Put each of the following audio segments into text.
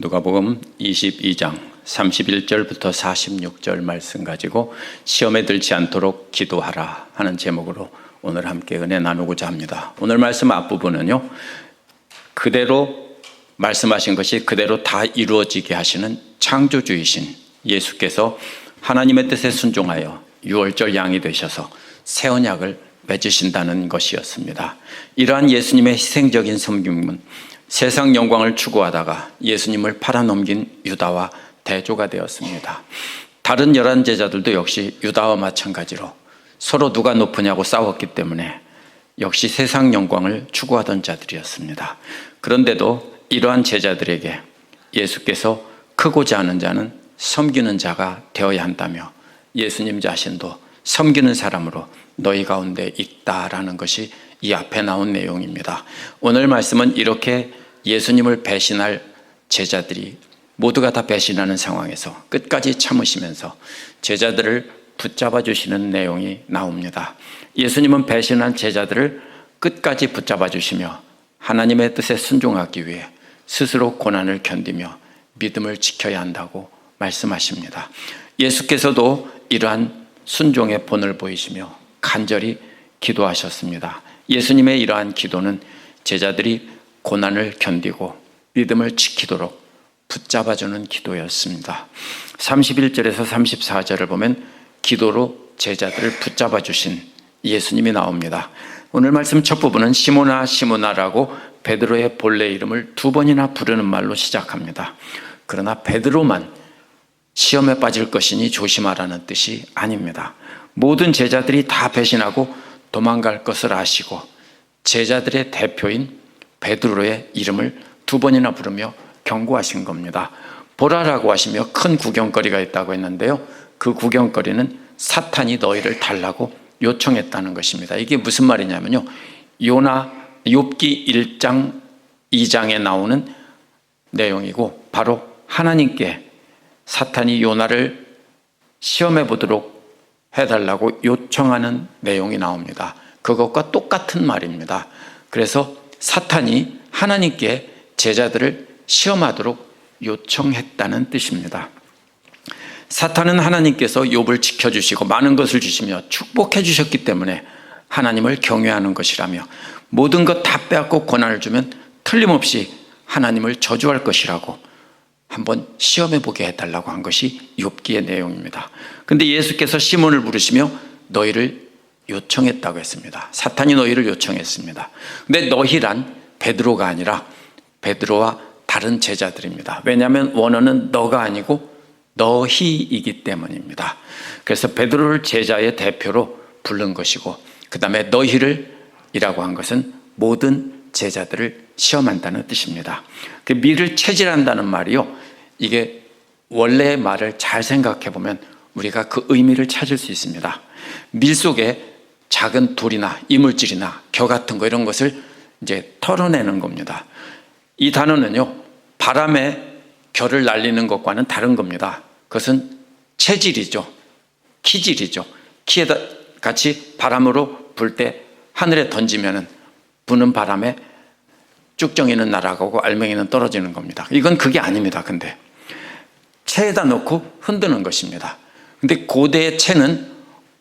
누가복음 22장 31절부터 46절 말씀 가지고 시험에 들지 않도록 기도하라 하는 제목으로 오늘 함께 은혜 나누고자 합니다. 오늘 말씀 앞부분은요, 그대로 말씀하신 것이 그대로 다 이루어지게 하시는 창조주이신 예수께서 하나님의 뜻에 순종하여 유월절 양이 되셔서 새 언약을 맺으신다는 것이었습니다. 이러한 예수님의 희생적인 섬김은 세상 영광을 추구하다가 예수님을 팔아넘긴 유다와 대조가 되었습니다. 다른 11 제자들도 역시 유다와 마찬가지로 서로 누가 높으냐고 싸웠기 때문에 역시 세상 영광을 추구하던 자들이었습니다. 그런데도 이러한 제자들에게 예수께서 크고자 하는 자는 섬기는 자가 되어야 한다며 예수님 자신도 섬기는 사람으로 너희 가운데 있다라는 것이 이 앞에 나온 내용입니다. 오늘 말씀은 이렇게 예수님을 배신할 제자들이 모두가 다 배신하는 상황에서 끝까지 참으시면서 제자들을 붙잡아 주시는 내용이 나옵니다. 예수님은 배신한 제자들을 끝까지 붙잡아 주시며 하나님의 뜻에 순종하기 위해 스스로 고난을 견디며 믿음을 지켜야 한다고 말씀하십니다. 예수께서도 이러한 순종의 본을 보이시며 간절히 기도하셨습니다. 예수님의 이러한 기도는 제자들이 고난을 견디고 믿음을 지키도록 붙잡아주는 기도였습니다. 31절에서 34절을 보면 기도로 제자들을 붙잡아 주신 예수님이 나옵니다. 오늘 말씀 첫 부분은 시모나 시모나라고 베드로의 본래 이름을 2번이나 부르는 말로 시작합니다. 그러나 베드로만 시험에 빠질 것이니 조심하라는 뜻이 아닙니다. 모든 제자들이 다 배신하고 도망갈 것을 아시고 제자들의 대표인 베드로의 이름을 2번이나 부르며 경고하신 겁니다. 보라라고 하시며 큰 구경거리가 있다고 했는데요, 그 구경거리는 사탄이 너희를 달라고 요청했다는 것입니다. 이게 무슨 말이냐면요, 욥기 1장 2장에 나오는 내용이고 바로 하나님께 사탄이 요나를 시험해 보도록 해달라고 요청하는 내용이 나옵니다. 그것과 똑같은 말입니다. 그래서 사탄이 하나님께 제자들을 시험하도록 요청했다는 뜻입니다. 사탄은 하나님께서 욥을 지켜주시고 많은 것을 주시며 축복해 주셨기 때문에 하나님을 경외하는 것이라며 모든 것 다 빼앗고 고난을 주면 틀림없이 하나님을 저주할 것이라고 한번 시험해 보게 해달라고 한 것이 욥기의 내용입니다. 그런데 예수께서 시몬을 부르시며 너희를 요청했다고 했습니다. 사탄이 너희를 요청했습니다. 근데 너희란 베드로가 아니라 베드로와 다른 제자들입니다. 왜냐하면 원어는 너가 아니고 너희이기 때문입니다. 그래서 베드로를 제자의 대표로 부른 것이고 그 다음에 너희를 이라고 한 것은 모든 제자들을 시험한다는 뜻입니다. 그 밀을 채질한다는 말이요, 이게 원래의 말을 잘 생각해 보면 우리가 그 의미를 찾을 수 있습니다. 밀 속에 작은 돌이나 이물질이나 겨 같은 거 이런 것을 이제 털어내는 겁니다. 이 단어는요, 바람에 겨를 날리는 것과는 다른 겁니다. 그것은 체질이죠. 키질이죠. 키에다 같이 바람으로 불 때 하늘에 던지면은 부는 바람에 쭉정이는 날아가고 알맹이는 떨어지는 겁니다. 이건 그게 아닙니다. 근데 체에다 넣고 흔드는 것입니다. 근데 고대의 체는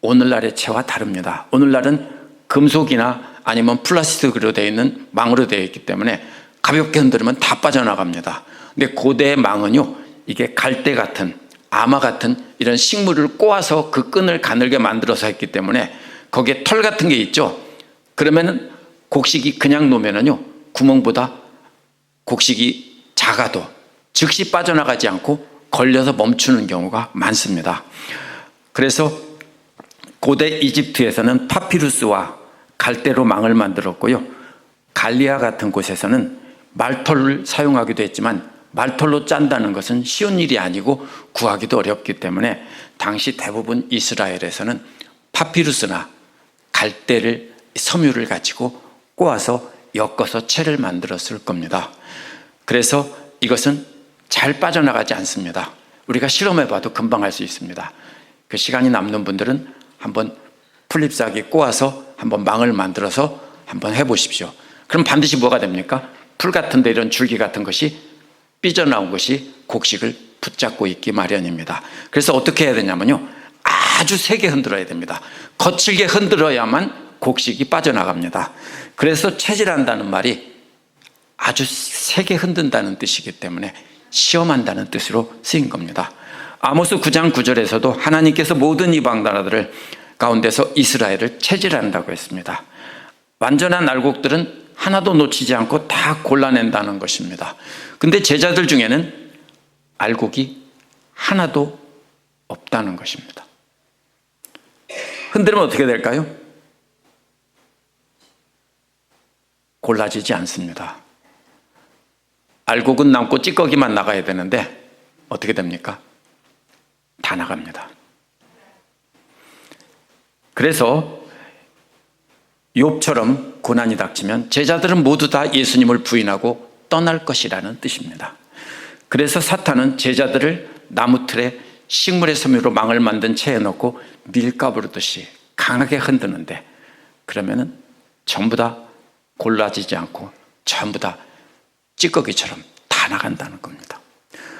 오늘날의 체와 다릅니다. 오늘날은 금속이나 아니면 플라스틱으로 되어 있는 망으로 되어 있기 때문에 가볍게 흔들면 다 빠져나갑니다. 근데 고대의 망은요, 이게 갈대 같은 아마 같은 이런 식물을 꼬아서 그 끈을 가늘게 만들어서 했기 때문에 거기에 털 같은 게 있죠. 그러면은 곡식이 그냥 놓으면은요, 구멍보다 곡식이 작아도 즉시 빠져나가지 않고 걸려서 멈추는 경우가 많습니다. 그래서 고대 이집트에서는 파피루스와 갈대로 망을 만들었고요, 갈리아 같은 곳에서는 말털을 사용하기도 했지만 말털로 짠다는 것은 쉬운 일이 아니고 구하기도 어렵기 때문에 당시 대부분 이스라엘에서는 파피루스나 갈대를 섬유를 가지고 꼬아서 엮어서 채를 만들었을 겁니다. 그래서 이것은 잘 빠져나가지 않습니다. 우리가 실험해봐도 금방 할 수 있습니다. 그 시간이 남는 분들은 한번 풀잎사기 꼬아서 한번 망을 만들어서 한번 해보십시오. 그럼 반드시 뭐가 됩니까? 풀 같은데 이런 줄기 같은 것이 삐져나온 것이 곡식을 붙잡고 있기 마련입니다. 그래서 어떻게 해야 되냐면요, 아주 세게 흔들어야 됩니다. 거칠게 흔들어야만 곡식이 빠져나갑니다. 그래서 체질한다는 말이 아주 세게 흔든다는 뜻이기 때문에 시험한다는 뜻으로 쓰인 겁니다. 아모스 9장 9절에서도 하나님께서 모든 이방 나라들을 가운데서 이스라엘을 체질한다고 했습니다. 완전한 알곡들은 하나도 놓치지 않고 다 골라낸다는 것입니다. 근데 제자들 중에는 알곡이 하나도 없다는 것입니다. 흔들면 어떻게 될까요? 골라지지 않습니다. 알곡은 남고 찌꺼기만 나가야 되는데 어떻게 됩니까? 다 나갑니다. 그래서 욥처럼 고난이 닥치면 제자들은 모두 다 예수님을 부인하고 떠날 것이라는 뜻입니다. 그래서 사탄은 제자들을 나무틀에 식물의 섬유로 망을 만든 채에 넣고 밀가부르듯이 강하게 흔드는데, 그러면은 전부 다 골라지지 않고 전부 다 찌꺼기처럼 다 나간다는 겁니다.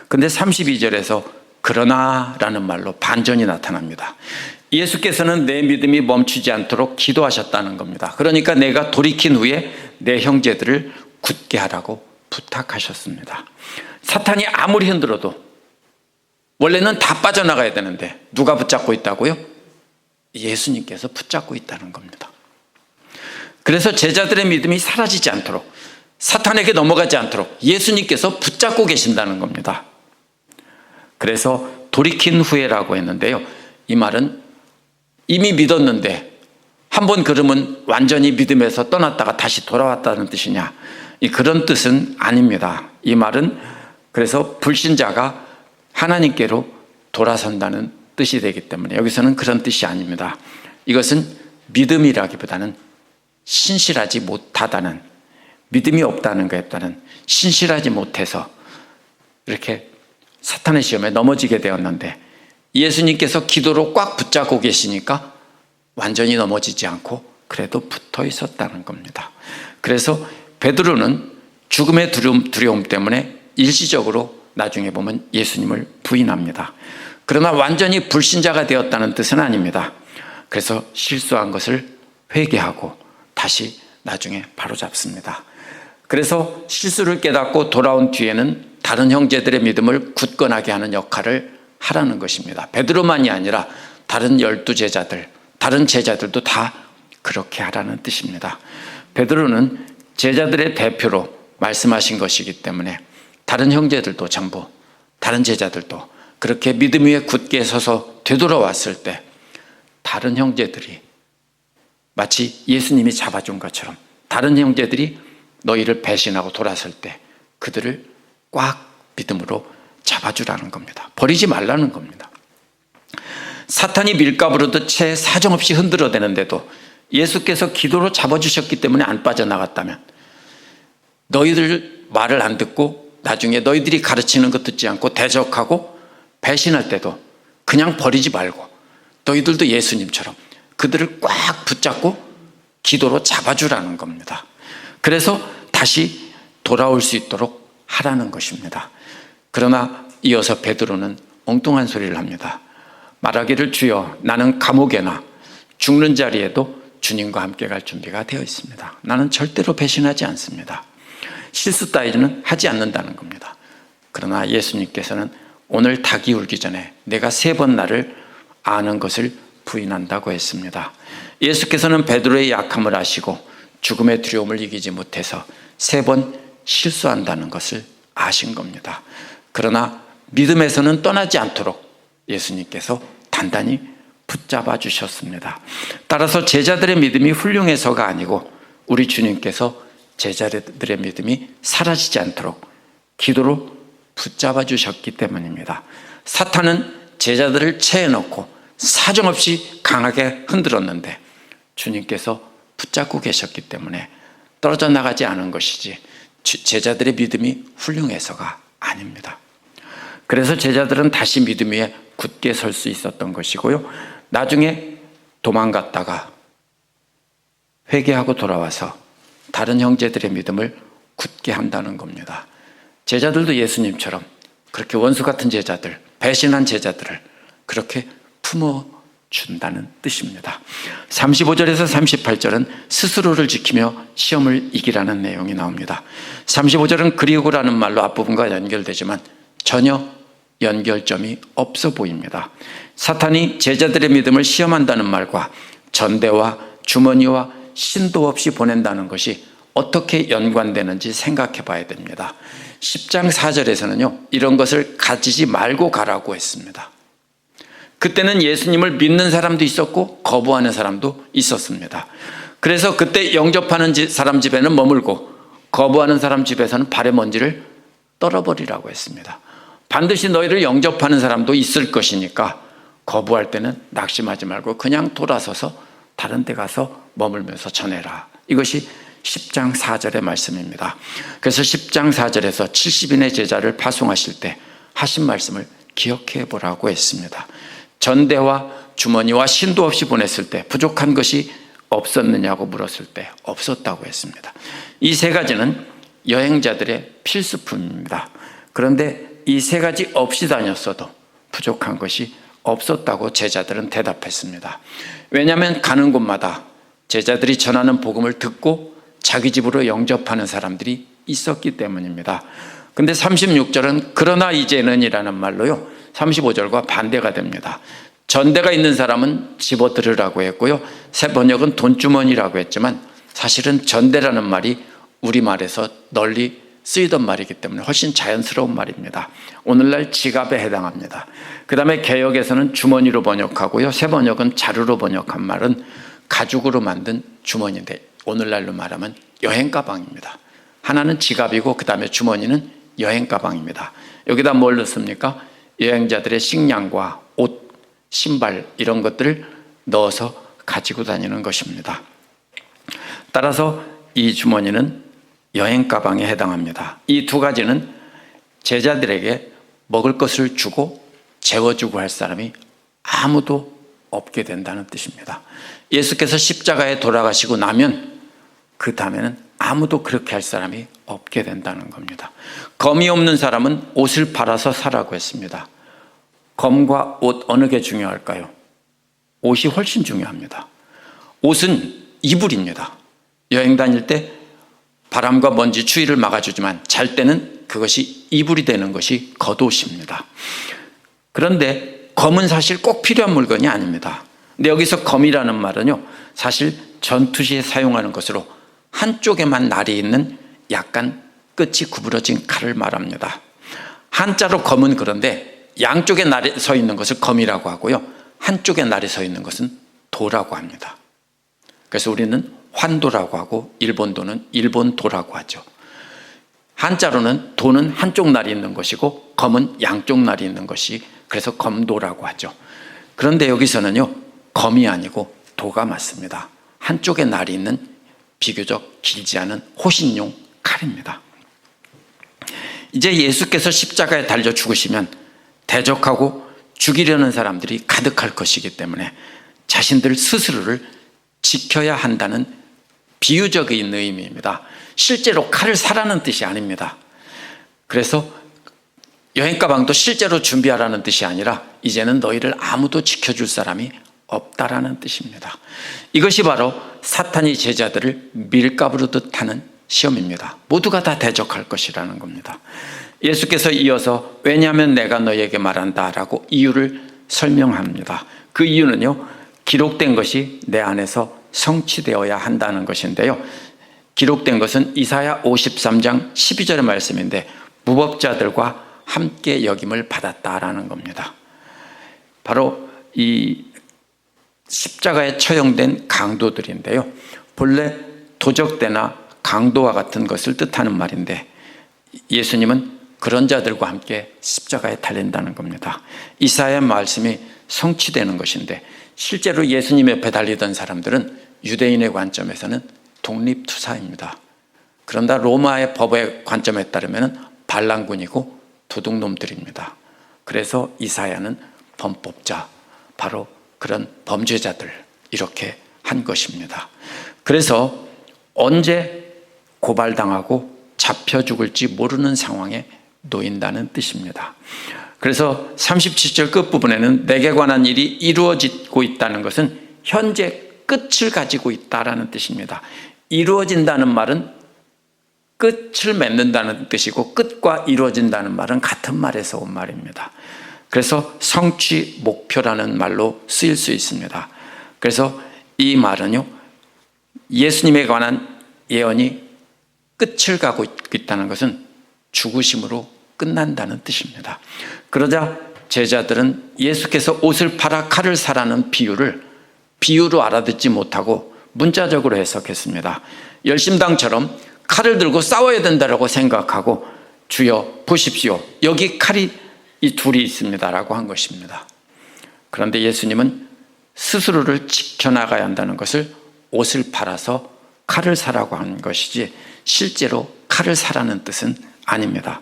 근데 32절에서 그러나라는 말로 반전이 나타납니다. 예수께서는 내 믿음이 멈추지 않도록 기도하셨다는 겁니다. 그러니까 내가 돌이킨 후에 내 형제들을 굳게 하라고 부탁하셨습니다. 사탄이 아무리 흔들어도 원래는 다 빠져나가야 되는데 누가 붙잡고 있다고요? 예수님께서 붙잡고 있다는 겁니다. 그래서 제자들의 믿음이 사라지지 않도록, 사탄에게 넘어가지 않도록 예수님께서 붙잡고 계신다는 겁니다. 그래서 돌이킨 후에라고 했는데요, 이 말은 이미 믿었는데 한 번 그러면 완전히 믿음에서 떠났다가 다시 돌아왔다는 뜻이냐, 그런 뜻은 아닙니다. 이 말은 그래서 불신자가 하나님께로 돌아선다는 뜻이 되기 때문에 여기서는 그런 뜻이 아닙니다. 이것은 믿음이라기보다는 신실하지 못하다는, 믿음이 없다는 것보다는 신실하지 못해서 이렇게 사탄의 시험에 넘어지게 되었는데 예수님께서 기도로 꽉 붙잡고 계시니까 완전히 넘어지지 않고 그래도 붙어 있었다는 겁니다. 그래서 베드로는 죽음의 두려움 때문에 일시적으로 나중에 보면 예수님을 부인합니다. 그러나 완전히 불신자가 되었다는 뜻은 아닙니다. 그래서 실수한 것을 회개하고 다시 나중에 바로잡습니다. 그래서 실수를 깨닫고 돌아온 뒤에는 다른 형제들의 믿음을 굳건하게 하는 역할을 하라는 것입니다. 베드로만이 아니라 다른 12제자들, 다른 제자들도 다 그렇게 하라는 뜻입니다. 베드로는 제자들의 대표로 말씀하신 것이기 때문에 다른 형제들도 전부, 다른 제자들도 그렇게 믿음 위에 굳게 서서 되돌아왔을 때 다른 형제들이 마치 예수님이 잡아준 것처럼 다른 형제들이 너희를 배신하고 돌아설 때 그들을 꽉 믿음으로 잡아주라는 겁니다. 버리지 말라는 겁니다. 사탄이 밀가부르듯 채 사정없이 흔들어대는데도 예수께서 기도로 잡아주셨기 때문에 안 빠져나갔다면, 너희들 말을 안 듣고 나중에 너희들이 가르치는 것 듣지 않고 대적하고 배신할 때도 그냥 버리지 말고 너희들도 예수님처럼 그들을 꽉 붙잡고 기도로 잡아주라는 겁니다. 그래서 다시 돌아올 수 있도록 하라는 것입니다. 그러나 이어서 베드로는 엉뚱한 소리를 합니다. 말하기를 주여, 나는 감옥에나 죽는 자리에도 주님과 함께 갈 준비가 되어 있습니다. 나는 절대로 배신하지 않습니다. 실수 따위는 하지 않는다는 겁니다. 그러나 예수님께서는 오늘 닭이 울기 전에 내가 3번 나를 아는 것을 부인한다고 했습니다. 예수께서는 베드로의 약함을 아시고 죽음의 두려움을 이기지 못해서 3번 실수한다는 것을 아신 겁니다. 그러나 믿음에서는 떠나지 않도록 예수님께서 단단히 붙잡아 주셨습니다. 따라서 제자들의 믿음이 훌륭해서가 아니고 우리 주님께서 제자들의 믿음이 사라지지 않도록 기도로 붙잡아 주셨기 때문입니다. 사탄은 제자들을 체에 넣고 사정없이 강하게 흔들었는데 주님께서 붙잡고 계셨기 때문에 떨어져 나가지 않은 것이지 제자들의 믿음이 훌륭해서가 아닙니다. 그래서 제자들은 다시 믿음 위에 굳게 설 수 있었던 것이고요, 나중에 도망갔다가 회개하고 돌아와서 다른 형제들의 믿음을 굳게 한다는 겁니다. 제자들도 예수님처럼 그렇게 원수 같은 제자들, 배신한 제자들을 그렇게 품어준다는 뜻입니다. 35절에서 38절은 스스로를 지키며 시험을 이기라는 내용이 나옵니다. 35절은 그리고라는 말로 앞부분과 연결되지만 전혀 연결점이 없어 보입니다. 사탄이 제자들의 믿음을 시험한다는 말과 전대와 주머니와 신도 없이 보낸다는 것이 어떻게 연관되는지 생각해 봐야 됩니다. 10장 4절에서는요, 이런 것을 가지지 말고 가라고 했습니다. 그때는 예수님을 믿는 사람도 있었고 거부하는 사람도 있었습니다. 그래서 그때 영접하는 사람 집에는 머물고 거부하는 사람 집에서는 발의 먼지를 떨어버리라고 했습니다. 반드시 너희를 영접하는 사람도 있을 것이니까 거부할 때는 낙심하지 말고 그냥 돌아서서 다른 데 가서 머물면서 전해라. 이것이 10장 4절의 말씀입니다. 그래서 10장 4절에서 70인의 제자를 파송하실 때 하신 말씀을 기억해 보라고 했습니다. 전대와 주머니와 신도 없이 보냈을 때 부족한 것이 없었느냐고 물었을 때 없었다고 했습니다. 이 세 가지는 여행자들의 필수품입니다. 그런데 이 세 가지 없이 다녔어도 부족한 것이 없었다고 제자들은 대답했습니다. 왜냐하면 가는 곳마다 제자들이 전하는 복음을 듣고 자기 집으로 영접하는 사람들이 있었기 때문입니다. 근데 36절은 그러나 이제는 이라는 말로요, 35절과 반대가 됩니다. 전대가 있는 사람은 집어들으라고 했고요, 새 번역은 돈주머니라고 했지만 사실은 전대라는 말이 우리말에서 널리 쓰이던 말이기 때문에 훨씬 자연스러운 말입니다. 오늘날 지갑에 해당합니다. 그 다음에 개역에서는 주머니로 번역하고요, 새 번역은 자루로 번역한 말은 가죽으로 만든 주머니인데 오늘날로 말하면 여행 가방입니다. 하나는 지갑이고 그 다음에 주머니는 여행 가방입니다. 여기다 뭘 넣습니까? 여행자들의 식량과 옷, 신발 이런 것들을 넣어서 가지고 다니는 것입니다. 따라서 이 주머니는 여행 가방에 해당합니다. 이 두 가지는 제자들에게 먹을 것을 주고 재워주고 할 사람이 아무도 없게 된다는 뜻입니다. 예수께서 십자가에 돌아가시고 나면 그 다음에는 아무도 그렇게 할 사람이 없게 된다는 겁니다. 검이 없는 사람은 옷을 팔아서 사라고 했습니다. 검과 옷 어느 게 중요할까요? 옷이 훨씬 중요합니다. 옷은 이불입니다. 여행 다닐 때 바람과 먼지, 추위를 막아주지만 잘 때는 그것이 이불이 되는 것이 겉옷입니다. 그런데 검은 사실 꼭 필요한 물건이 아닙니다. 근데 여기서 검이라는 말은요, 사실 전투 시에 사용하는 것으로 한쪽에만 날이 있는 약간 끝이 구부러진 칼을 말합니다. 한자로 검은 그런데 양쪽에 날이 서 있는 것을 검이라고 하고요, 한쪽에 날이 서 있는 것은 도라고 합니다. 그래서 우리는 환도라고 하고 일본도는 일본도라고 하죠. 한자로는 도는 한쪽 날이 있는 것이고 검은 양쪽 날이 있는 것이 그래서 검도라고 하죠. 그런데 여기서는요, 검이 아니고 도가 맞습니다. 한쪽에 날이 있는 비교적 길지 않은 호신용 칼입니다. 이제 예수께서 십자가에 달려 죽으시면 대적하고 죽이려는 사람들이 가득할 것이기 때문에 자신들 스스로를 지켜야 한다는 비유적인 의미입니다. 실제로 칼을 사라는 뜻이 아닙니다. 그래서 여행 가방도 실제로 준비하라는 뜻이 아니라 이제는 너희를 아무도 지켜줄 사람이 없다라는 뜻입니다. 이것이 바로 사탄이 제자들을 밀가부르듯 하는 시험입니다. 모두가 다 대적할 것이라는 겁니다. 예수께서 이어서 왜냐하면 내가 너희에게 말한다 라고 이유를 설명합니다. 그 이유는요, 기록된 것이 내 안에서 성취되어야 한다는 것인데요, 기록된 것은 이사야 53장 12절의 말씀인데 무법자들과 함께 여김을 받았다라는 겁니다. 바로 이 십자가에 처형된 강도들인데요, 본래 도적대나 강도와 같은 것을 뜻하는 말인데 예수님은 그런 자들과 함께 십자가에 달린다는 겁니다. 이사야의 말씀이 성취되는 것인데 실제로 예수님 옆에 달리던 사람들은 유대인의 관점에서는 독립투사입니다. 그런다 로마의 법의 관점에 따르면 반란군이고 도둑놈들입니다. 그래서 이사야는 범법자, 바로 그런 범죄자들 이렇게 한 것입니다. 그래서 언제 고발당하고 잡혀 죽을지 모르는 상황에 놓인다는 뜻입니다. 그래서 37절 끝부분에는 내게 관한 일이 이루어지고 있다는 것은 현재 끝을 가지고 있다라는 뜻입니다. 이루어진다는 말은 끝을 맺는다는 뜻이고 끝과 이루어진다는 말은 같은 말에서 온 말입니다. 그래서 성취 목표라는 말로 쓰일 수 있습니다. 그래서 이 말은요, 예수님에 관한 예언이 끝을 가고 있다는 것은 죽으심으로 끝난다는 뜻입니다. 그러자 제자들은 예수께서 옷을 팔아 칼을 사라는 비유로 알아듣지 못하고 문자적으로 해석했습니다. 열심당처럼 칼을 들고 싸워야 된다고 생각하고 주여 보십시오, 여기 칼이 이 둘이 있습니다라고 한 것입니다. 그런데 예수님은 스스로를 지켜나가야 한다는 것을 옷을 팔아서 칼을 사라고 한 것이지 실제로 칼을 사라는 뜻은 아닙니다.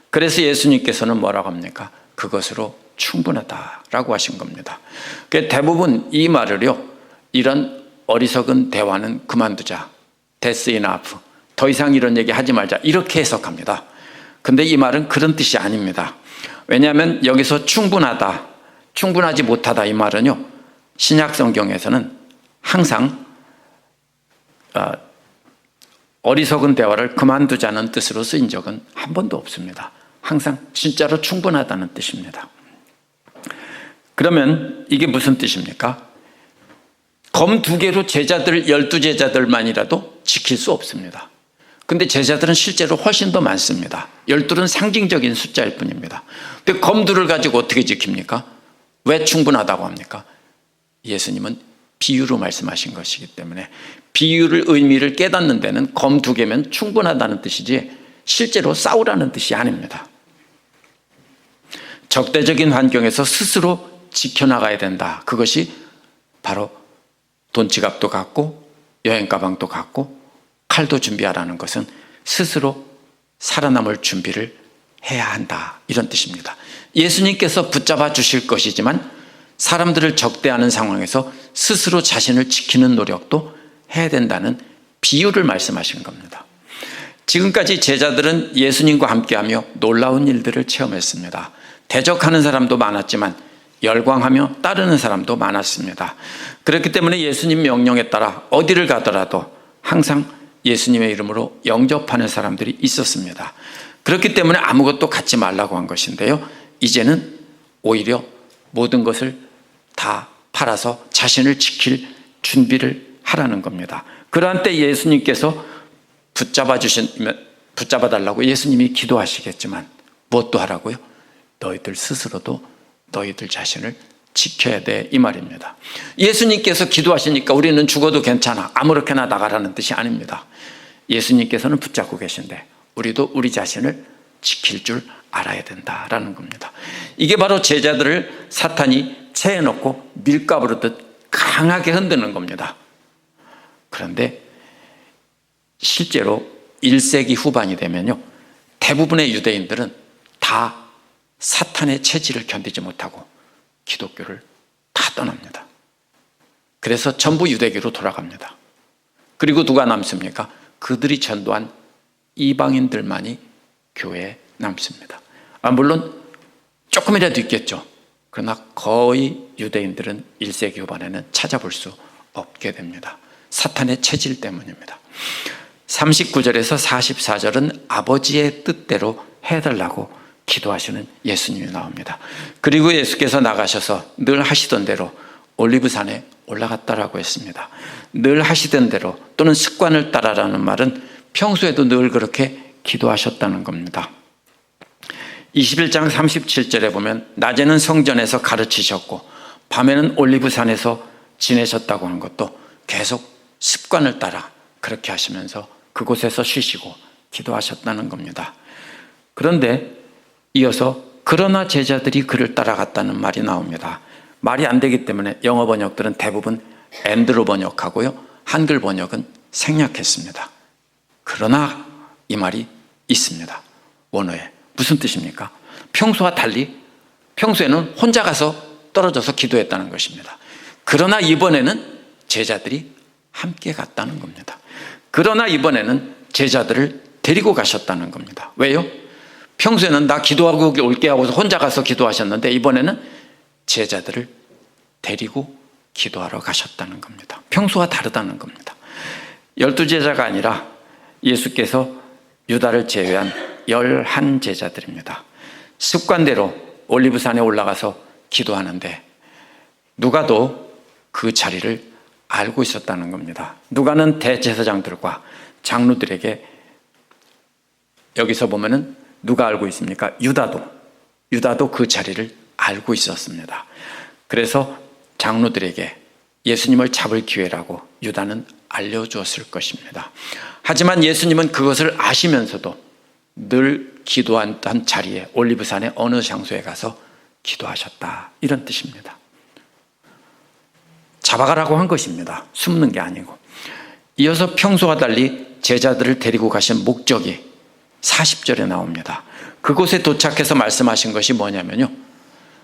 그래서 예수님께서는 뭐라고 합니까? 그것으로 충분하다라고 하신 겁니다. 대부분 이 말을요, 이런 어리석은 대화는 그만두자, That's enough, 더 이상 이런 얘기 하지 말자, 이렇게 해석합니다. 근데 이 말은 그런 뜻이 아닙니다. 왜냐하면 여기서 충분하다, 충분하지 못하다, 이 말은요, 신약 성경에서는 항상 어리석은 대화를 그만두자는 뜻으로 쓰인 적은 한 번도 없습니다. 항상 진짜로 충분하다는 뜻입니다. 그러면 이게 무슨 뜻입니까? 검 2개로 제자들 12제자들만이라도 지킬 수 없습니다. 근데 제자들은 실제로 훨씬 더 많습니다. 12는 상징적인 숫자일 뿐입니다. 근데 검 2를 가지고 어떻게 지킵니까? 왜 충분하다고 합니까? 예수님은 비유로 말씀하신 것이기 때문에 비유를 의미를 깨닫는 데는 검 2개면 충분하다는 뜻이지 실제로 싸우라는 뜻이 아닙니다. 적대적인 환경에서 스스로 지켜나가야 된다. 그것이 바로 돈 지갑도 갖고 여행 가방도 갖고 칼도 준비하라는 것은 스스로 살아남을 준비를 해야 한다, 이런 뜻입니다. 예수님께서 붙잡아 주실 것이지만 사람들을 적대하는 상황에서 스스로 자신을 지키는 노력도 해야 된다는 비유를 말씀하신 겁니다. 지금까지 제자들은 예수님과 함께하며 놀라운 일들을 체험했습니다. 대적하는 사람도 많았지만 열광하며 따르는 사람도 많았습니다. 그렇기 때문에 예수님 명령에 따라 어디를 가더라도 항상 예수님의 이름으로 영접하는 사람들이 있었습니다. 그렇기 때문에 아무것도 갖지 말라고 한 것인데요, 이제는 오히려 모든 것을 다 팔아서 자신을 지킬 준비를 하라는 겁니다. 그러한 때 예수님께서 붙잡아 달라고 예수님이 기도하시겠지만 무엇도 하라고요? 너희들 스스로도 너희들 자신을 지켜야 돼, 이 말입니다. 예수님께서 기도하시니까 우리는 죽어도 괜찮아, 아무렇게나 나가라는 뜻이 아닙니다. 예수님께서는 붙잡고 계신데 우리도 우리 자신을 지킬 줄 알아야 된다라는 겁니다. 이게 바로 제자들을 사탄이 채워놓고 밀가부르듯 강하게 흔드는 겁니다. 그런데 실제로 1세기 후반이 되면요, 대부분의 유대인들은 다 사탄의 체질을 견디지 못하고 기독교를 다 떠납니다. 그래서 전부 유대교로 돌아갑니다. 그리고 누가 남습니까? 그들이 전도한 이방인들만이 교회에 남습니다. 물론 조금이라도 있겠죠. 그러나 거의 유대인들은 1세기 후반에는 찾아볼 수 없게 됩니다. 사탄의 체질 때문입니다. 39절에서 44절은 아버지의 뜻대로 해달라고 기도하시는 예수님이 나옵니다. 그리고 예수께서 나가셔서 늘 하시던 대로 올리브산에 올라갔다라고 했습니다. 늘 하시던 대로 또는 습관을 따라라는 말은 평소에도 늘 그렇게 기도하셨다는 겁니다. 21장 37절에 보면 낮에는 성전에서 가르치셨고 밤에는 올리브산에서 지내셨다고 하는 것도 계속 습관을 따라 그렇게 하시면서 그곳에서 쉬시고 기도하셨다는 겁니다. 그런데 이어서 그러나 제자들이 그를 따라갔다는 말이 나옵니다. 말이 안 되기 때문에 영어 번역들은 대부분 and로 번역하고요, 한글 번역은 생략했습니다. 그러나 이 말이 있습니다. 원어에. 무슨 뜻입니까? 평소와 달리 평소에는 혼자 가서 떨어져서 기도했다는 것입니다. 그러나 이번에는 제자들이 함께 갔다는 겁니다. 그러나 이번에는 제자들을 데리고 가셨다는 겁니다. 왜요? 평소에는 나 기도하고 올게 하고서 혼자 가서 기도하셨는데 이번에는 제자들을 데리고 기도하러 가셨다는 겁니다. 평소와 다르다는 겁니다. 12제자가 아니라 예수께서 유다를 제외한 11제자들입니다. 습관대로 올리브산에 올라가서 기도하는데 누가도 그 자리를 알고 있었다는 겁니다. 누가는 대제사장들과 장로들에게, 여기서 보면은 누가 알고 있습니까? 유다도 그 자리를 알고 있었습니다. 그래서 장로들에게 예수님을 잡을 기회라고 유다는 알려주었을 것입니다. 하지만 예수님은 그것을 아시면서도 늘 기도했던 자리에, 올리브산의 어느 장소에 가서 기도하셨다, 이런 뜻입니다. 잡아가라고 한 것입니다. 숨는 게 아니고. 이어서 평소와 달리 제자들을 데리고 가신 목적이 40절에 나옵니다. 그곳에 도착해서 말씀하신 것이 뭐냐면요,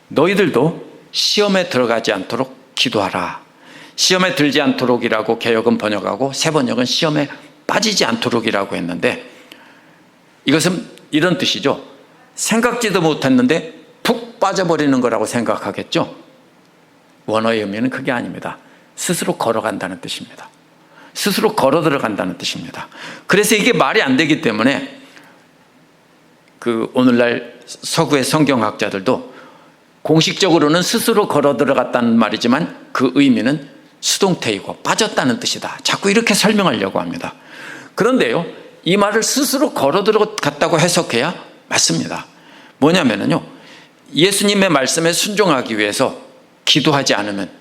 너희들도 시험에 들어가지 않도록 기도하라. 시험에 들지 않도록이라고 개역은 번역하고 새 번역은 시험에 빠지지 않도록이라고 했는데, 이것은 이런 뜻이죠. 생각지도 못했는데 푹 빠져버리는 거라고 생각하겠죠. 원어의 의미는 그게 아닙니다. 스스로 걸어간다는 뜻입니다. 스스로 걸어 들어간다는 뜻입니다. 그래서 이게 말이 안 되기 때문에 오늘날 서구의 성경학자들도 공식적으로는 스스로 걸어 들어갔다는 말이지만 그 의미는 수동태이고 빠졌다는 뜻이다, 자꾸 이렇게 설명하려고 합니다. 그런데요, 이 말을 스스로 걸어 들어갔다고 해석해야 맞습니다. 뭐냐면요, 예수님의 말씀에 순종하기 위해서 기도하지 않으면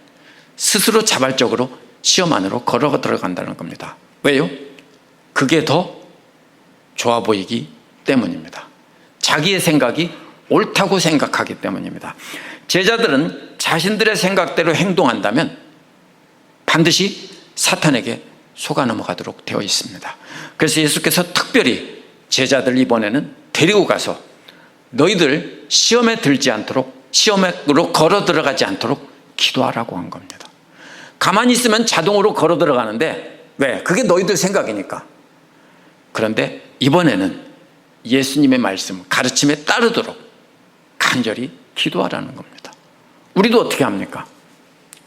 스스로 자발적으로 시험 안으로 걸어 들어간다는 겁니다. 왜요? 그게 더 좋아 보이기 때문입니다. 자기의 생각이 옳다고 생각하기 때문입니다. 제자들은 자신들의 생각대로 행동한다면 반드시 사탄에게 속아 넘어가도록 되어 있습니다. 그래서 예수께서 특별히 제자들 이번에는 데리고 가서 너희들 시험에 들지 않도록, 시험으로 걸어 들어가지 않도록 기도하라고 한 겁니다. 가만히 있으면 자동으로 걸어 들어가는데, 왜? 그게 너희들 생각이니까. 그런데 이번에는 예수님의 말씀, 가르침에 따르도록 간절히 기도하라는 겁니다. 우리도 어떻게 합니까?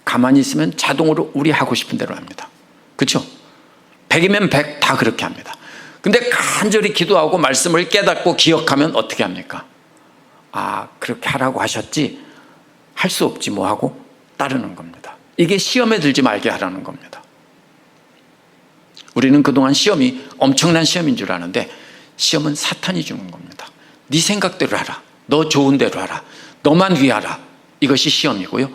가만히 있으면 자동으로 우리 하고 싶은 대로 합니다. 그렇죠? 100이면 100 다 그렇게 합니다. 근데 간절히 기도하고 말씀을 깨닫고 기억하면 어떻게 합니까? 아, 그렇게 하라고 하셨지, 할 수 없지 뭐 하고 따르는 겁니다. 이게 시험에 들지 말게 하라는 겁니다. 우리는 그동안 시험이 엄청난 시험인 줄 아는데 시험은 사탄이 주는 겁니다. 네 생각대로 하라, 너 좋은 대로 하라, 너만 위하라, 이것이 시험이고요.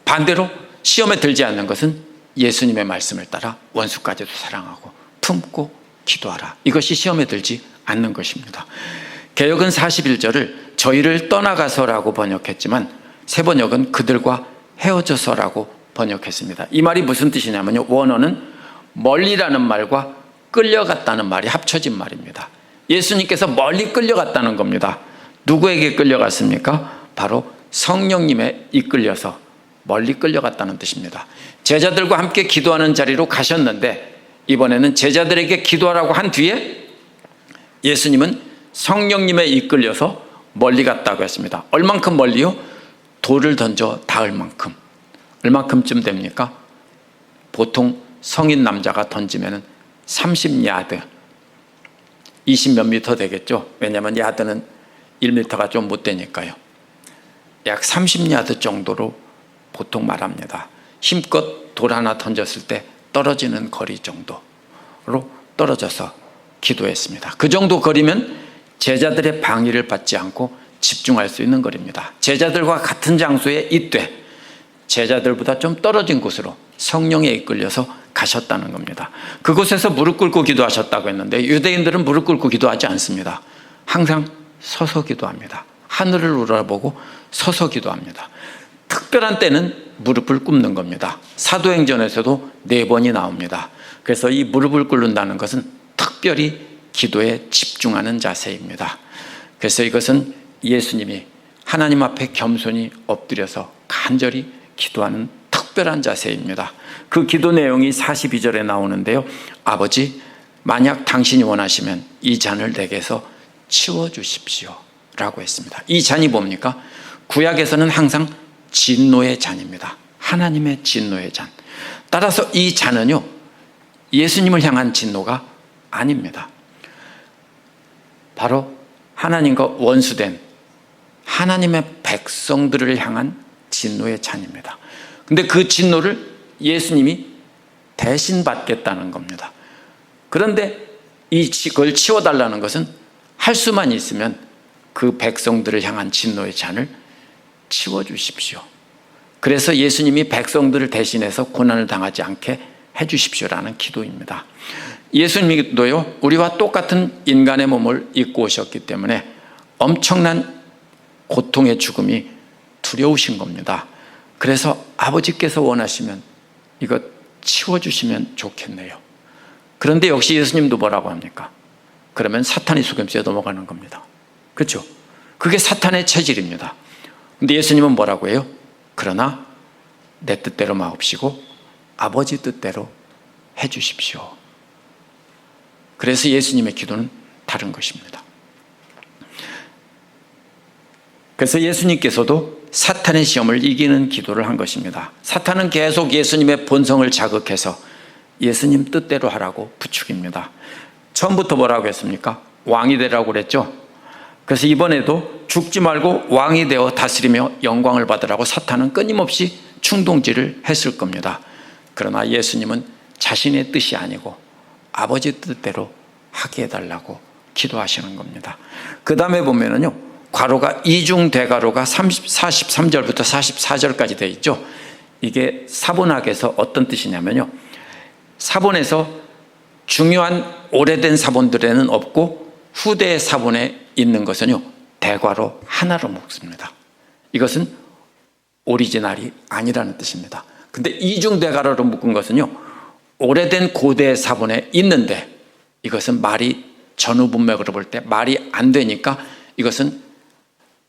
반대로 시험에 들지 않는 것은 예수님의 말씀을 따라 원수까지도 사랑하고 품고 기도하라, 이것이 시험에 들지 않는 것입니다. 개역은 41절을 저희를 떠나가서라고 번역했지만 새 번역은 그들과 헤어져서라고 번역했습니다. 이 말이 무슨 뜻이냐면요, 원어는 멀리라는 말과 끌려갔다는 말이 합쳐진 말입니다. 예수님께서 멀리 끌려갔다는 겁니다. 누구에게 끌려갔습니까? 바로 성령님에 이끌려서 멀리 끌려갔다는 뜻입니다. 제자들과 함께 기도하는 자리로 가셨는데 이번에는 제자들에게 기도하라고 한 뒤에 예수님은 성령님에 이끌려서 멀리 갔다고 했습니다. 얼만큼 멀리요? 돌을 던져 닿을 만큼. 얼만큼쯤 됩니까? 보통 성인 남자가 던지면 30야드, 20몇 미터 되겠죠. 왜냐하면 야드는 1미터가 좀 못 되니까요. 약 30야드 정도로 보통 말합니다. 힘껏 돌 하나 던졌을 때 떨어지는 거리 정도로 떨어져서 기도했습니다. 그 정도 거리면 제자들의 방해를 받지 않고 집중할 수 있는 거리입니다. 제자들과 같은 장소에 있되 제자들보다 좀 떨어진 곳으로 성령에 이끌려서 가셨다는 겁니다. 그곳에서 무릎 꿇고 기도하셨다고 했는데 유대인들은 무릎 꿇고 기도하지 않습니다. 항상 서서 기도합니다. 하늘을 우러보고 서서 기도합니다. 특별한 때는 무릎을 꿇는 겁니다. 사도행전에서도 4번이 나옵니다. 그래서 이 무릎을 꿇는다는 것은 특별히 기도에 집중하는 자세입니다. 그래서 이것은 예수님이 하나님 앞에 겸손히 엎드려서 간절히 기도하는 특별한 자세입니다. 그 기도 내용이 42절에 나오는데요. 아버지, 만약 당신이 원하시면 이 잔을 내게서 치워주십시오 라고 했습니다. 이 잔이 뭡니까? 구약에서는 항상 진노의 잔입니다. 하나님의 진노의 잔. 따라서 이 잔은요, 예수님을 향한 진노가 아닙니다. 바로 하나님과 원수된 하나님의 백성들을 향한 진노의 잔입니다. 근데 그 진노를 예수님이 대신 받겠다는 겁니다. 그런데 그걸 치워달라는 것은 할 수만 있으면 그 백성들을 향한 진노의 잔을 치워주십시오. 그래서 예수님이 백성들을 대신해서 고난을 당하지 않게 해주십시오라는 기도입니다. 예수님도요, 우리와 똑같은 인간의 몸을 입고 오셨기 때문에 엄청난 고통의 죽음이 두려우신 겁니다. 그래서 아버지께서 원하시면 이것 치워주시면 좋겠네요. 그런데 역시 예수님도 뭐라고 합니까? 그러면 사탄의 속임수에 넘어가는 겁니다. 그렇죠? 그게 사탄의 체질입니다. 근데 예수님은 뭐라고 해요? 그러나 내 뜻대로 마옵시고 아버지 뜻대로 해주십시오. 그래서 예수님의 기도는 다른 것입니다. 그래서 예수님께서도 사탄의 시험을 이기는 기도를 한 것입니다. 사탄은 계속 예수님의 본성을 자극해서 예수님 뜻대로 하라고 부추깁니다. 처음부터 뭐라고 했습니까? 왕이 되라고 그랬죠. 그래서 이번에도 죽지 말고 왕이 되어 다스리며 영광을 받으라고 사탄은 끊임없이 충동질을 했을 겁니다. 그러나 예수님은 자신의 뜻이 아니고 아버지 뜻대로 하게 해달라고 기도하시는 겁니다. 그 다음에 보면은요, 괄호가 이중대괄호가 43절부터 44절까지 되어 있죠. 이게 사본학에서 어떤 뜻이냐면요, 사본에서 중요한 오래된 사본들에는 없고 후대의 사본에 있는 것은요, 대괄호 하나로 묶습니다. 이것은 오리지널이 아니라는 뜻입니다. 근데 이중대괄호로 묶은 것은요, 오래된 고대 사본에 있는데 이것은 말이 전후 문맥으로 볼 때 말이 안 되니까 이것은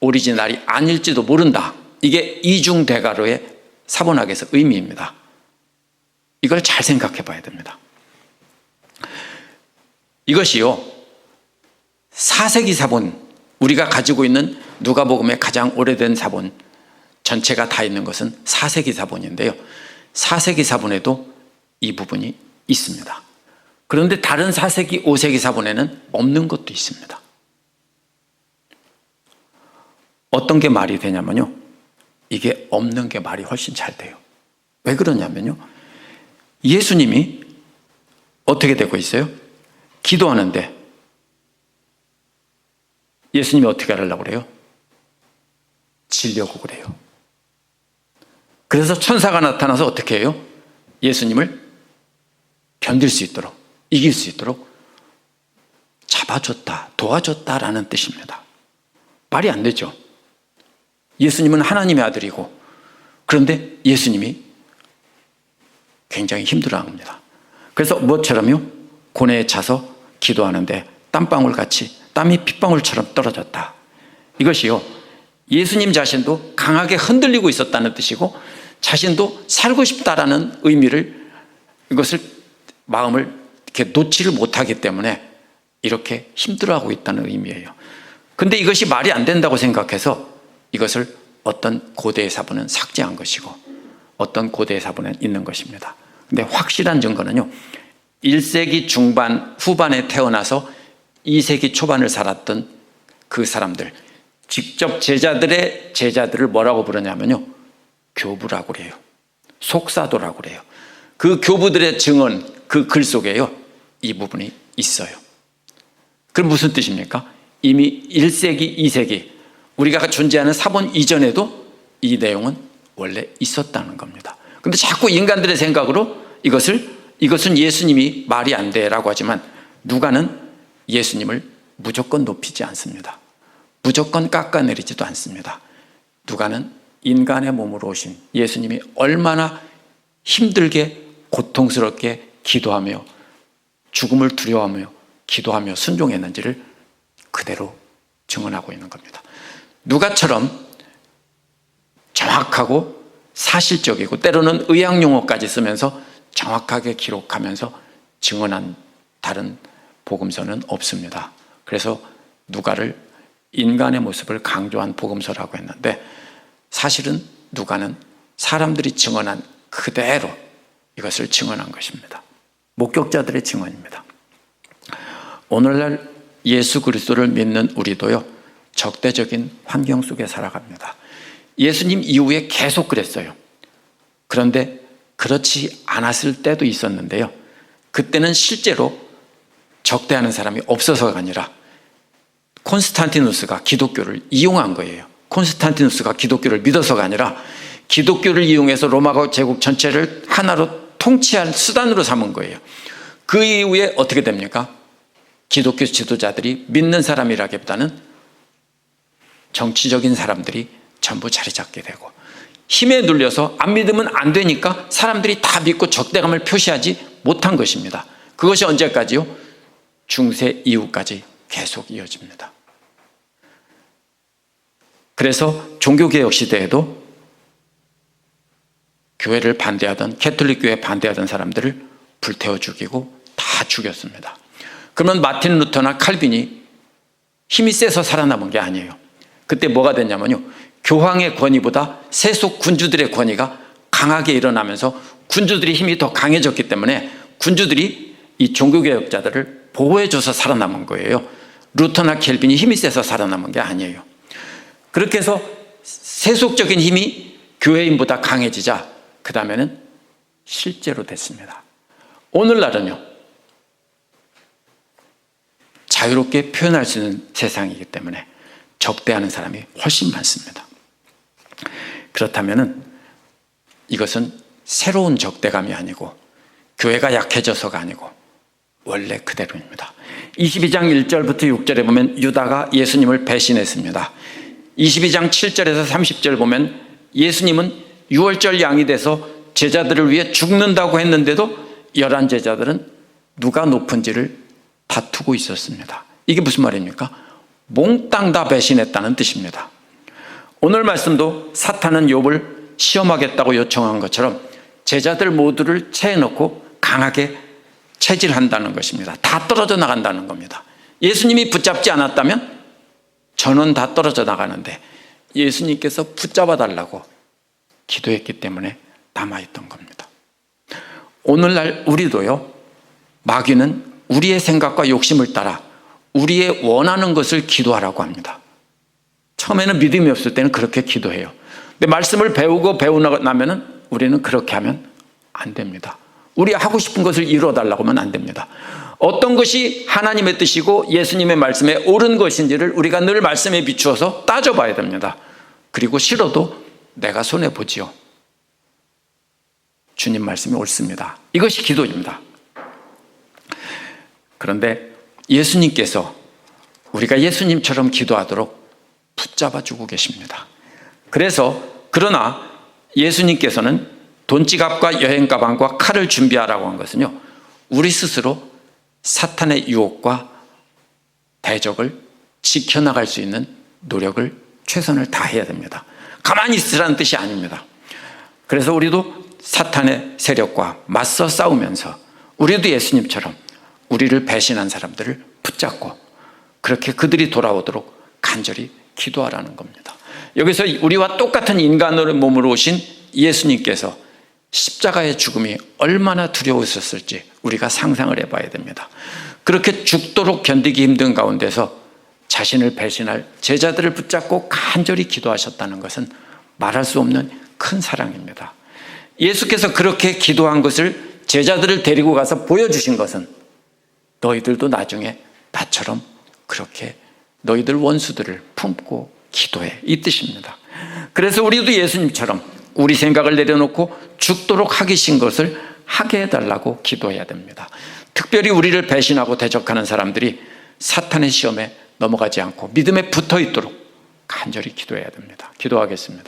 오리지널이 아닐지도 모른다. 이게 이중대괄호의 사본학에서 의미입니다. 이걸 잘 생각해 봐야 됩니다. 이것이요, 4세기 사본, 우리가 가지고 있는 누가복음의 가장 오래된 사본 전체가 다 있는 것은 4세기 사본인데요, 4세기 사본에도 이 부분이 있습니다. 그런데 다른 4세기, 5세기 사본에는 없는 것도 있습니다. 어떤 게 말이 되냐면요, 이게 없는 게 말이 훨씬 잘 돼요. 왜 그러냐면요, 예수님이 어떻게 되고 있어요? 기도하는데 예수님이 어떻게 하려고 그래요? 지려고 그래요. 그래서 천사가 나타나서 어떻게 해요? 예수님을 견딜 수 있도록, 이길 수 있도록 잡아줬다, 도와줬다라는 뜻입니다. 말이 안 되죠. 예수님은 하나님의 아들이고, 그런데 예수님이 굉장히 힘들어합니다. 그래서 뭐처럼요? 고뇌에 차서 기도하는데 땀방울같이 땀이 핏방울처럼 떨어졌다. 이것이요, 예수님 자신도 강하게 흔들리고 있었다는 뜻이고 자신도 살고 싶다라는 의미를, 이것을 마음을 이렇게 놓지를 못하기 때문에 이렇게 힘들어하고 있다는 의미예요. 근데 이것이 말이 안 된다고 생각해서 이것을 어떤 고대의 사본은 삭제한 것이고 어떤 고대의 사본은 있는 것입니다. 근데 확실한 증거는요, 1세기 중반 후반에 태어나서 2세기 초반을 살았던 그 사람들, 직접 제자들을 뭐라고 부르냐면요, 교부라고 그래요. 속사도라고 그래요. 그 교부들의 증언, 그 글 속에요, 이 부분이 있어요. 그럼 무슨 뜻입니까? 이미 1세기, 2세기 우리가 존재하는 사본 이전에도 이 내용은 원래 있었다는 겁니다. 근데 자꾸 인간들의 생각으로 이것은 예수님이 말이 안 돼라고 하지만 누가는 예수님을 무조건 높이지 않습니다. 무조건 깎아내리지도 않습니다. 누가는 인간의 몸으로 오신 예수님이 얼마나 힘들게 고통스럽게 기도하며 죽음을 두려워하며 기도하며 순종했는지를 그대로 증언하고 있는 겁니다. 누가처럼 정확하고 사실적이고 때로는 의학 용어까지 쓰면서 정확하게 기록하면서 증언한 다른 복음서는 없습니다. 그래서 누가를 인간의 모습을 강조한 복음서라고 했는데, 사실은 누가는 사람들이 증언한 그대로 이것을 증언한 것입니다. 목격자들의 증언입니다. 오늘날 예수 그리스도를 믿는 우리도요, 적대적인 환경 속에 살아갑니다. 예수님 이후에 계속 그랬어요. 그런데 그렇지 않았을 때도 있었는데요, 그때는 실제로 적대하는 사람이 없어서가 아니라 콘스탄티누스가 기독교를 이용한 거예요. 콘스탄티누스가 기독교를 믿어서가 아니라 기독교를 이용해서 로마 제국 전체를 하나로 통치할 수단으로 삼은 거예요. 그 이후에 어떻게 됩니까? 기독교 지도자들이 믿는 사람이라기보다는 정치적인 사람들이 전부 자리 잡게 되고, 힘에 눌려서 안 믿으면 안 되니까 사람들이 다 믿고 적대감을 표시하지 못한 것입니다. 그것이 언제까지요? 중세 이후까지 계속 이어집니다. 그래서 종교개혁 시대에도 교회를 반대하던, 캐톨릭 교회에 반대하던 사람들을 불태워 죽이고 다 죽였습니다. 그러면 마틴 루터나 칼빈이 힘이 세서 살아남은 게 아니에요. 그때 뭐가 됐냐면요, 교황의 권위보다 세속 군주들의 권위가 강하게 일어나면서 군주들의 힘이 더 강해졌기 때문에 군주들이 이 종교개혁자들을 보호해줘서 살아남은 거예요. 루터나 켈빈이 힘이 세서 살아남은 게 아니에요. 그렇게 해서 세속적인 힘이 교회인보다 강해지자 그 다음에는 실제로 됐습니다. 오늘날은요, 자유롭게 표현할 수 있는 세상이기 때문에 적대하는 사람이 훨씬 많습니다. 그렇다면 이것은 새로운 적대감이 아니고 교회가 약해져서가 아니고 원래 그대로입니다. 22장 1절부터 6절에 보면 유다가 예수님을 배신했습니다. 22장 7절에서 30절 보면 예수님은 유월절 양이 돼서 제자들을 위해 죽는다고 했는데도 11 제자들은 누가 높은지를 다투고 있었습니다. 이게 무슨 말입니까? 몽땅 다 배신했다는 뜻입니다. 오늘 말씀도 사탄은 욥을 시험하겠다고 요청한 것처럼 제자들 모두를 체에 넣고 강하게 체질한다는 것입니다. 다 떨어져 나간다는 겁니다. 예수님이 붙잡지 않았다면 저는 다 떨어져 나가는데 예수님께서 붙잡아 달라고 기도했기 때문에 남아있던 겁니다. 오늘날 우리도요, 마귀는 우리의 생각과 욕심을 따라 우리의 원하는 것을 기도하라고 합니다. 처음에는 믿음이 없을 때는 그렇게 기도해요. 근데 말씀을 배우고 나면은 우리는 그렇게 하면 안 됩니다. 우리 하고 싶은 것을 이루어달라고 하면 안 됩니다. 어떤 것이 하나님의 뜻이고 예수님의 말씀에 옳은 것인지를 우리가 늘 말씀에 비추어서 따져봐야 됩니다. 그리고 싫어도 내가 손해보지요. 주님 말씀이 옳습니다. 이것이 기도입니다. 그런데 예수님께서 우리가 예수님처럼 기도하도록 붙잡아주고 계십니다. 그러나 예수님께서는 돈지갑과 여행가방과 칼을 준비하라고 한 것은요, 우리 스스로 사탄의 유혹과 대적을 지켜나갈 수 있는 노력을 최선을 다해야 됩니다. 가만히 있으라는 뜻이 아닙니다. 그래서 우리도 사탄의 세력과 맞서 싸우면서 우리도 예수님처럼 우리를 배신한 사람들을 붙잡고 그렇게 그들이 돌아오도록 간절히 기도하라는 겁니다. 여기서 우리와 똑같은 인간의 몸으로 오신 예수님께서 십자가의 죽음이 얼마나 두려우셨을지 우리가 상상을 해봐야 됩니다. 그렇게 죽도록 견디기 힘든 가운데서 자신을 배신할 제자들을 붙잡고 간절히 기도하셨다는 것은 말할 수 없는 큰 사랑입니다. 예수께서 그렇게 기도한 것을 제자들을 데리고 가서 보여주신 것은 너희들도 나중에 나처럼 그렇게 너희들 원수들을 품고 기도해, 이 뜻입니다. 그래서 우리도 예수님처럼 우리 생각을 내려놓고 죽도록 하기 싫은 것을 하게 해달라고 기도해야 됩니다. 특별히 우리를 배신하고 대적하는 사람들이 사탄의 시험에 넘어가지 않고 믿음에 붙어 있도록 간절히 기도해야 됩니다. 기도하겠습니다.